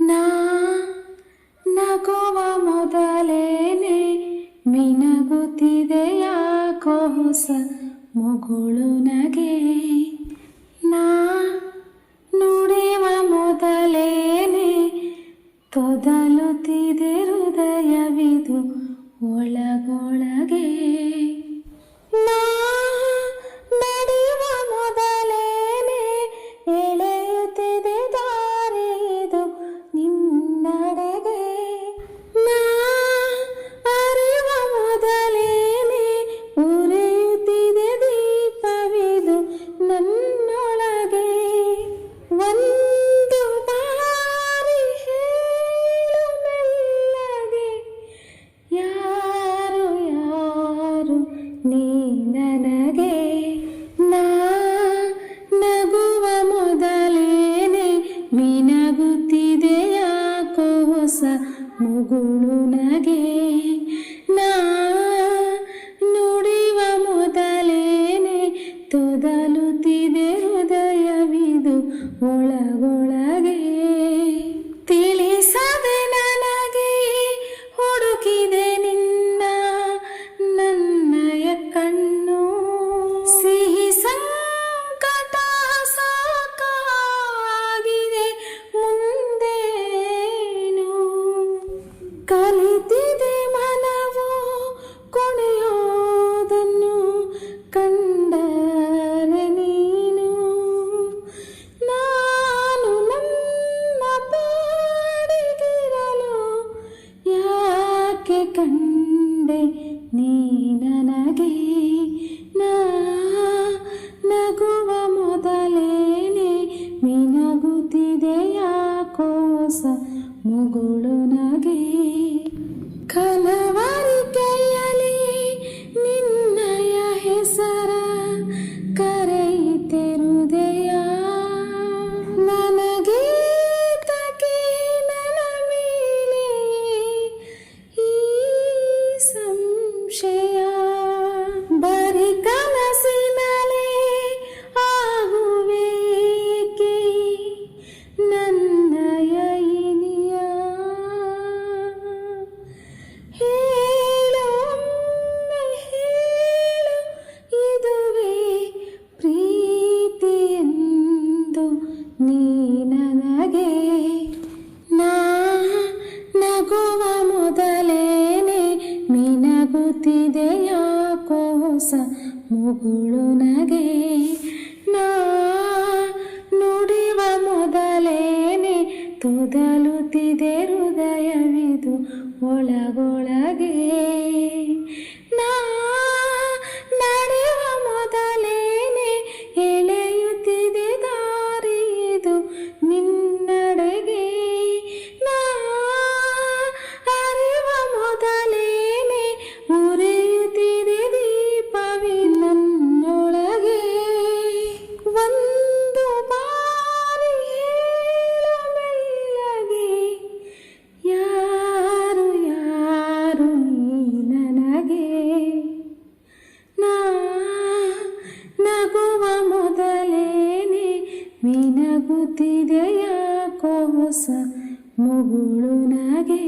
ನಾ ನಗುವ ಮೊದಲೇನೆ ಮಿನಗುತ್ತಿದೆ ಯಾಕೋ ಹೊಸ ಮುಗುಳು ನಗೆ. ನಾ ನುಡಿವ ಮೊದಲೇನೆ ತೊದಲುತ್ತಿದೆ ಹೃದಯವಿದು ಒಳಗೊಳಗೆ. ನಾ ನಡೆಯುವ ಮೊದಲೇನೆ ಎಳೆಯುತ್ತಿದೆ ದಾರಿದು ನಿನ್ನಡೆಗೆ. ನಾ ಅರಿವ ಮೊದಲೇನೆ ಉರಿಯುತ್ತಿದೆ ದೀಪವಿದು ನನ್ನೊಳಗೆ. ಒಂದು ಬಾರಿ ಹೇಳು ಮೆಲ್ಲಗೆ, ಯಾರು ಯಾರು ನೀ ನನಗೆ. ನಾ ನಗುವ ಮೊದಲೇನೆ ಮಿನಗುತ್ತಿದೆ ಯಾಕೋ ಹೊಸ ಮುಗುಳು ನಗೆ. ನಾ ನುಡಿವ ಮೊದಲೇನೆ ತೊದಲುತ್ತಿದೆ ಹೃದಯವಿದು ಒಳಗೊಳಗೆ. ತಿಳಿಸದೆ ನನಗೆ ಹುಡುಕಿದೆ ನಿನ್ನ ನನ್ನಯ ಕಣ್ಣು. ಸಿಹಿ ಸಂಕಟ ಸಾಕಾಗಿದೆ ಮುಂದೇನು. ಕಲಿತಿದೆ ಮನವು ಕುಣಿಯೋದನ್ನು ಕಂಡರೆ ನೀನು. ನಾನು ನನ್ನ ಪಾಡಿಗಿರಲು ಯಾಕೆ ಕಂಡೆ ನೀ ನನಗೆ. ನಾ ನಗುವ ಮೊದಲೇನೆ ಮಿನಗುತ್ತಿದೆ ಯಾಕೋ ಹೊಸ ಮುಗುಳು ನಗೆ. ಕಲವರಿಕೆಯಲ್ಲಿ ನಿನ್ನಯ ಹೆಸರ ಕರೆಯಿತೆ ಹೃದಯ. ನನಗೇತಕ್ಕೆ ನನ್ನ ಮೇಲೆ ಈ ಸಂಶಯ. ಬರಿ ಕನಸಿನಲೇ ಆಗುವೇಕೆ ನನ್ನಯ ಇನಿಯ. ಹೇಳು ಒಮ್ಮೆ ಹೇಳು, ಇದುವೇ ಪ್ರೀತಿಯೆಂದು ನೀ ನನಗೆ. ನಾ ನಗುವ ಮೊದಲೇನೆ ಮಿನಗುತ್ತಿದೆ ಯಾಕೋ ಹೊಸ ಮುಗುಳು ನಗೆ. ನಾ ನುಡಿವ ಮೊದಲೇನೆ ತೊದಲುತ್ತಿದೆ ಹೃದಯವಿದು ಒಳಗೊಳಗೆ. ನಾ ನಡೆಯುವ ಮೊದಲೇನೆ ಎಳೆಯುತ್ತಿದೆ ದಾರಿದು ನಿನ್ನಡೆಗೆ. ನಾ ಅರಿವ ಮೊದಲೇನೆ ಉರಿಯುತ್ತಿದೆ ದೀಪವಿ ನನ್ನೊಳಗೆ. ಒಂದು ಬಾರಿ ಹೇಳು ಮೆಲ್ಲಗೆ, ಯಾರು ಯಾರು ನೀ ನನಗೆ. ನಾ ನಗುವ ಮೊದಲೇನೆ ಮಿನಗುತ್ತಿದೆ ಯಾಕೋ ಹೊಸ ಮುಗುಳು ನಗೆ.